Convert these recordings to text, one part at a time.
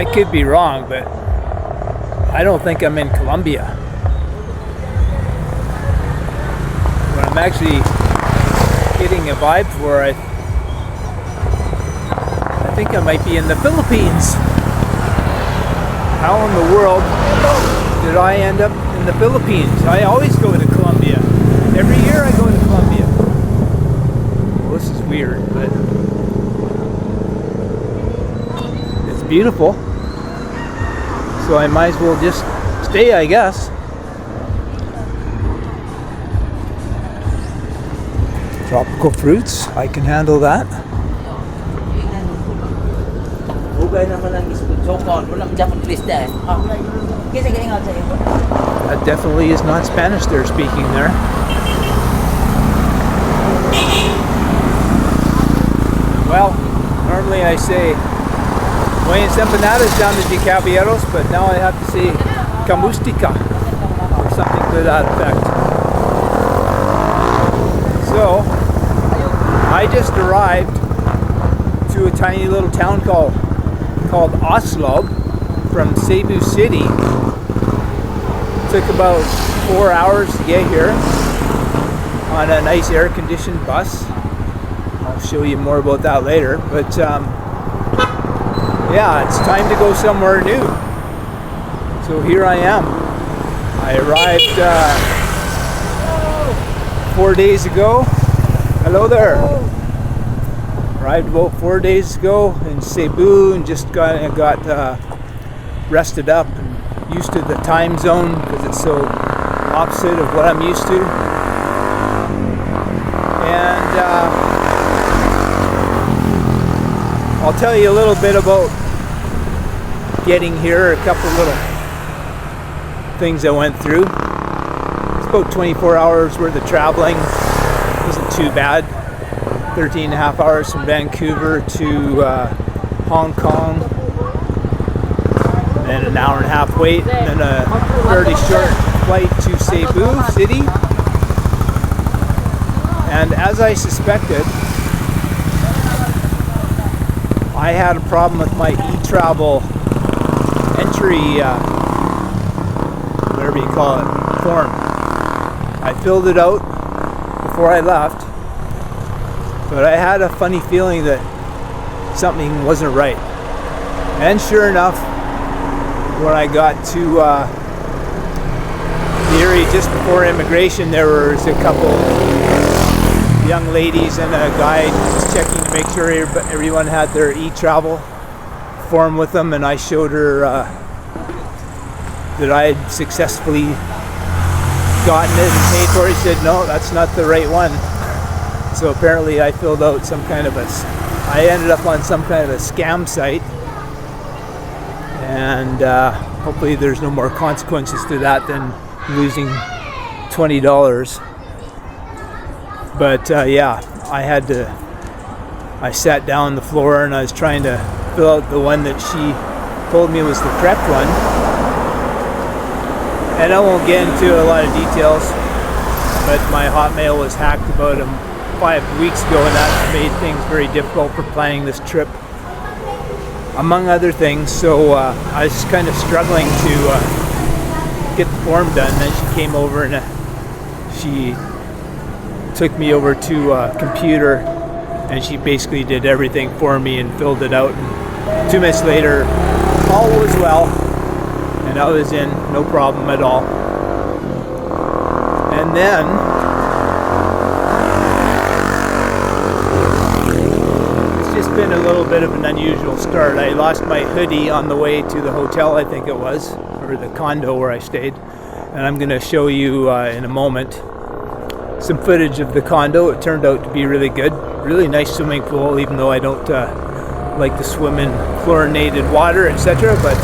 I could be wrong, but I don't think I'm in Colombia. But I'm actually getting a vibe for it. I think I might be in the Philippines. How in the world did I end up in the Philippines? I always go to Colombia. Every year I go to Colombia. Well, this is weird, but it's beautiful. So I might as well just stay, I guess. Tropical fruits, I can handle that. That definitely is not Spanish they're speaking there. Well, normally I say buenas empanadas down to Caballeros, but now I have to say kamustika or something to that effect. So, I just arrived to a tiny little town called Oslo from Cebu City. Took about 4 hours to get here on a nice air-conditioned bus. I'll show you more about that later, but yeah, it's time to go somewhere new. So here I am. I arrived 4 days ago. Hello there. Arrived about 4 days ago in Cebu and just got rested up and used to the time zone because it's so opposite of what I'm used to. And I'll tell you a little bit about getting here, a couple little things I went through. It's about 24 hours worth of traveling. Wasn't too bad. 13 and a half hours from Vancouver to Hong Kong. Then an hour and a half wait, and then a fairly short flight to Cebu City. And as I suspected, I had a problem with my e-travel entry, whatever you call it, form. I filled it out before I left, but I had a funny feeling that something wasn't right. And sure enough, when I got to the area just before immigration, there was a couple young ladies and a guy just checking to make sure everyone had their e-travel form with them, and I showed her that I had successfully gotten it and paid for it. He said, no, that's not the right one. So apparently I filled out I ended up on some kind of a scam site, and hopefully there's no more consequences to that than losing $20. But yeah, I sat down on the floor and I was trying to fill out the one that she told me was the correct one. And I won't get into a lot of details, but my Hotmail was hacked about 5 weeks ago, and that made things very difficult for planning this trip, among other things. So I was kind of struggling to get the form done. Then she came over and she took me over to a computer, and she basically did everything for me and filled it out. And 2 minutes later, all was well, and I was in, no problem at all. And then it's just been a little bit of an unusual start. I lost my hoodie on the way to the hotel, I think it was, or the condo where I stayed, and I'm going to show you in a moment some footage of the condo. It turned out to be really good. Really nice swimming pool, even though I don't like to swim in chlorinated water, etc., but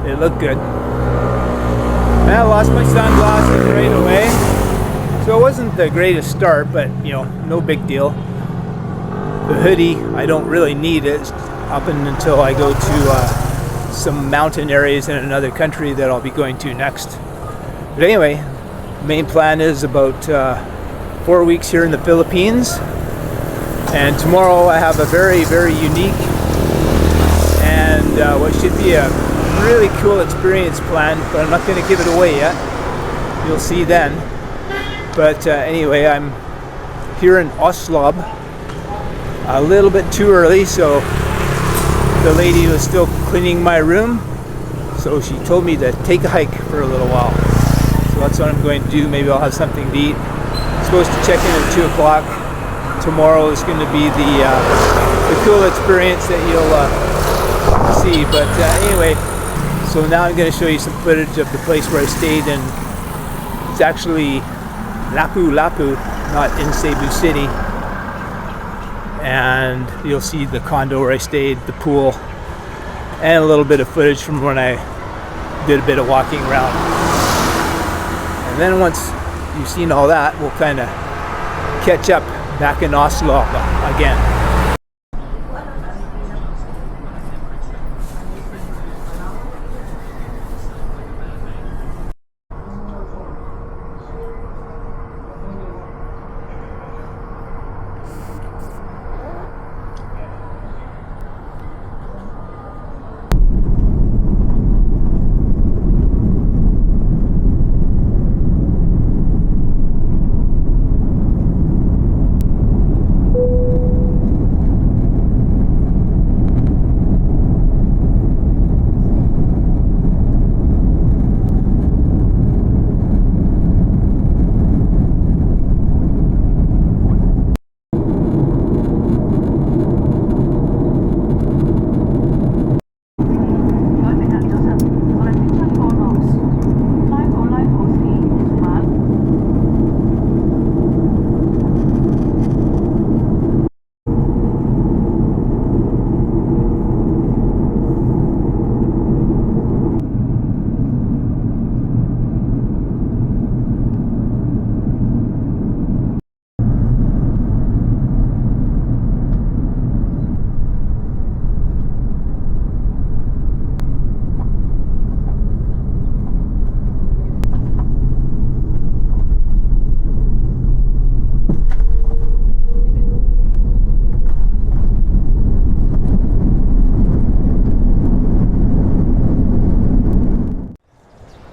it looked good. And I lost my sunglasses right away, so it wasn't the greatest start, but no big deal. The hoodie, I don't really need it up until I go to some mountain areas in another country that I'll be going to next. But anyway, main plan is about 4 weeks here in the Philippines, and tomorrow I have a very, very unique and what should be a really cool experience planned, but I'm not going to give it away yet. You'll see then. But anyway, I'm here in Oslo a little bit too early, so the lady was still cleaning my room, so she told me to take a hike for a little while. So that's what I'm going to do. Maybe I'll have something to eat. I'm supposed to check in at 2 o'clock. Tomorrow is going to be the cool experience that you'll see. But anyway, so now I'm going to show you some footage of the place where I stayed, and it's actually Lapu, not in Cebu City. And you'll see the condo where I stayed, the pool, and a little bit of footage from when I did a bit of walking around. And then once you've seen all that, we'll kind of catch up back in Oslo again.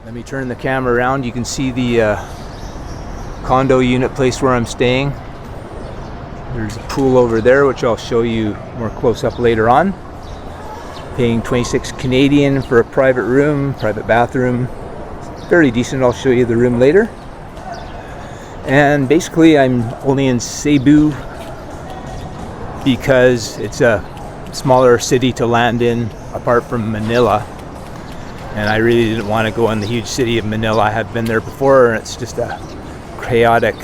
Let me turn the camera around. You can see the condo unit place where I'm staying. There's a pool over there, which I'll show you more close up later on. Paying 26 Canadian for a private room, private bathroom. Fairly decent. I'll show you the room later. And basically I'm only in Cebu because it's a smaller city to land in apart from Manila. And I really didn't want to go in the huge city of Manila. I have been there before, and it's just a chaotic,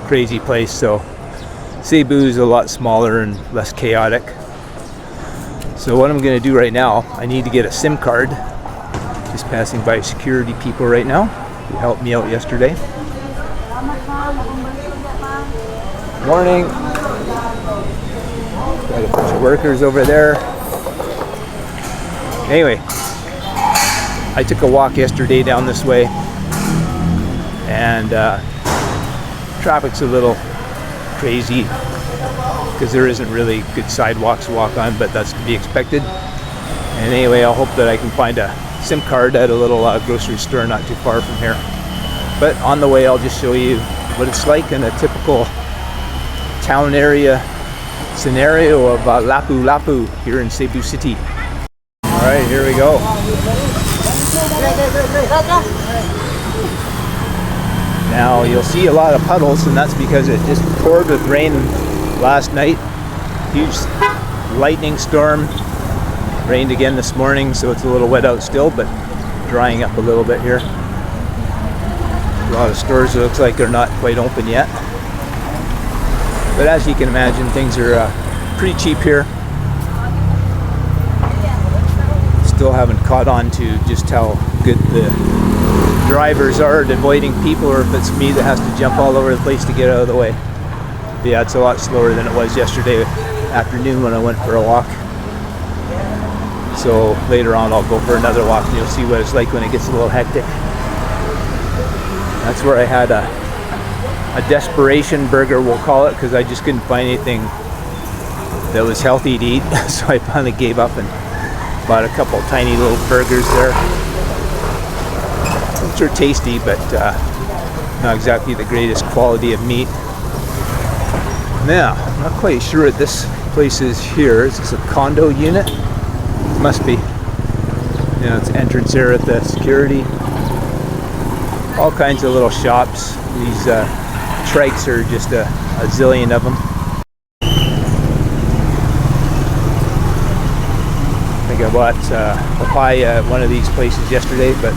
crazy place. So Cebu is a lot smaller and less chaotic. So what I'm going to do right now, I need to get a SIM card. Just passing by security people right now who helped me out yesterday. Morning. Got a bunch of workers over there. Anyway, I took a walk yesterday down this way, and traffic's a little crazy because there isn't really good sidewalks to walk on, but that's to be expected. And anyway, I'll hope that I can find a SIM card at a little grocery store not too far from here. But on the way, I'll just show you what it's like in a typical town area scenario of Lapu here in Cebu City. All right, here we go. Now you'll see a lot of puddles, and that's because it just poured with rain last night. Huge lightning storm. Rained again this morning, so it's a little wet out still, but drying up a little bit here. A lot of stores, it looks like they're not quite open yet. But as you can imagine, things are pretty cheap here. Still haven't caught on to just how good the drivers are at avoiding people, or if it's me that has to jump all over the place to get out of the way. But yeah, it's a lot slower than it was yesterday afternoon when I went for a walk. So later on I'll go for another walk and you'll see what it's like when it gets a little hectic. That's where I had a desperation burger, we'll call it, because I just couldn't find anything that was healthy to eat. So I finally gave up and Bought a couple tiny little burgers there, which are tasty, but not exactly the greatest quality of meat. Now, I'm not quite sure what this place is here. Is this a condo unit? It must be. Yeah, it's entrance there at the security. All kinds of little shops. These trikes are just a zillion of them. I think I bought papaya at one of these places yesterday, but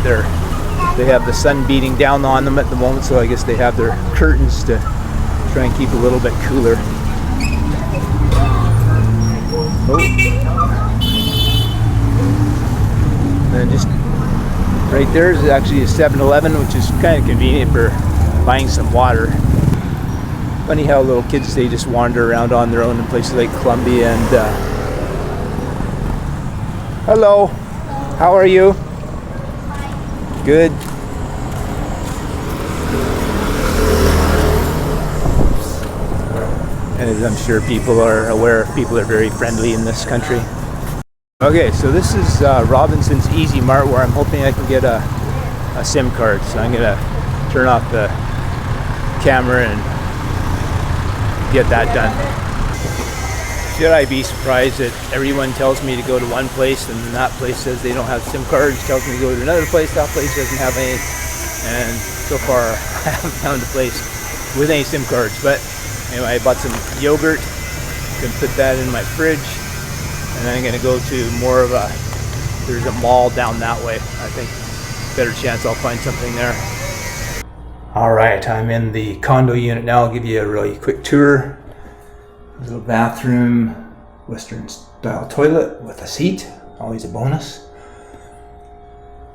they have the sun beating down on them at the moment, so I guess they have their curtains to try and keep a little bit cooler. Oh. And just right there is actually a 7-Eleven, which is kind of convenient for buying some water. Funny how little kids, they just wander around on their own in places like Colombia. And hello, how are you? Good. As I'm sure people are aware, people are very friendly in this country. Okay, so this is Robinson's Easy Mart, where I'm hoping I can get a SIM card. So I'm gonna turn off the camera and get that done. Should I be surprised that everyone tells me to go to one place and then that place says they don't have SIM cards, tells me to go to another place, that place doesn't have any, and so far I haven't found a place with any SIM cards. But anyway, I bought some yogurt, can put that in my fridge, and then I'm gonna go to more of a, there's a mall down that way. I think better chance I'll find something there. All right, I'm in the condo unit now. I'll give you a really quick tour. Little bathroom, Western style toilet with a seat, always a bonus.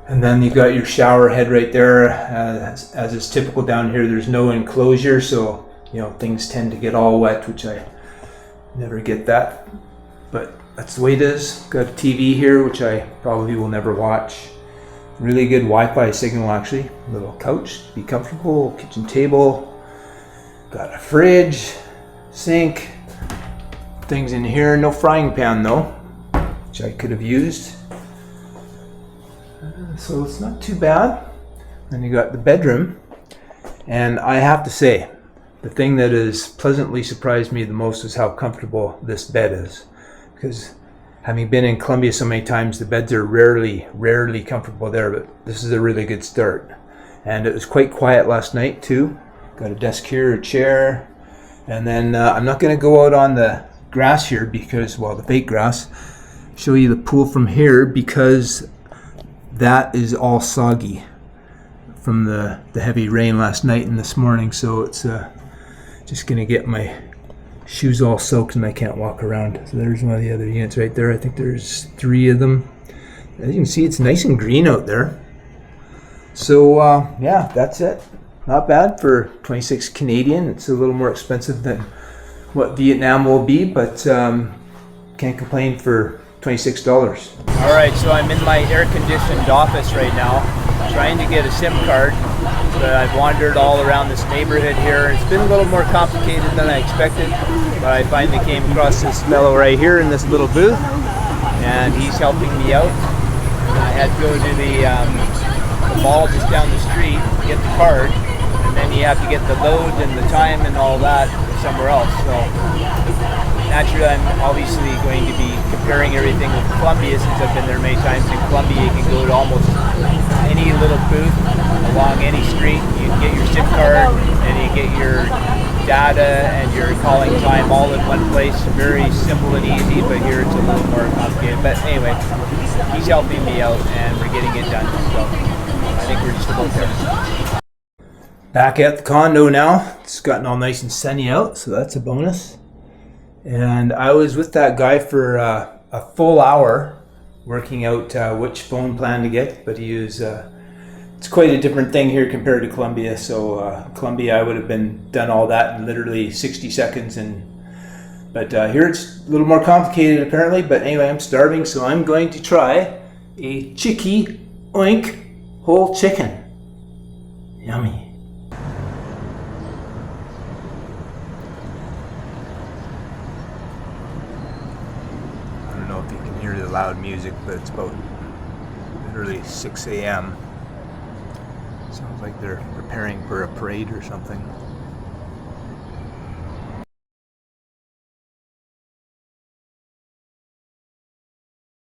And then you've got your shower head right there. As is typical down here, there's no enclosure, so you know things tend to get all wet, which I never get that, but that's the way it is. Got a TV here, which I probably will never watch. Really good Wi-Fi signal, actually. Little couch to be comfortable, kitchen table. Got a fridge, sink, things in here. No frying pan though, which I could have used. So it's not too bad. Then you got the bedroom, and I have to say, the thing that has pleasantly surprised me the most is how comfortable this bed is. Because having been in Colombia so many times, the beds are rarely comfortable there, but this is a really good start. And it was quite quiet last night too. Got a desk here, a chair, and then I'm not going to go out on the grass here because, well, the fake grass. Show you the pool from here because that is all soggy from the heavy rain last night and this morning. So it's just going to get my shoes all soaked and I can't walk around. So there's one of the other units right there. I think there's 3 of them. As you can see, it's nice and green out there. So yeah, that's it. Not bad for 26 Canadian. It's a little more expensive than what Vietnam will be, but can't complain for $26. All right, so I'm in my air-conditioned office right now, trying to get a SIM card. But I've wandered all around this neighborhood here. It's been a little more complicated than I expected, but I finally came across this fellow right here in this little booth, and he's helping me out. I had to go to the mall just down the street to get the card, and then you have to get the load and the time and all that somewhere else. So naturally, I'm obviously going to be comparing everything with Colombia, since I've been there many times. In Colombia, you can go to almost any little booth along any street. You can get your SIM card and you get your data and your calling time all in one place. Very simple and easy, but here it's a little more complicated. But anyway, he's helping me out and we're getting it done. So I think we're just about there. Back at the condo now. It's gotten all nice and sunny out, so that's a bonus. And I was with that guy for a full hour working out which phone plan to get, but he was it's quite a different thing here compared to Colombia. So Colombia, I would have been done all that in literally 60 seconds, but here it's a little more complicated apparently. But anyway, I'm starving, so I'm going to try a chicky oink whole chicken. Yummy. loud music, but it's about literally 6 a.m. Sounds like they're preparing for a parade or something.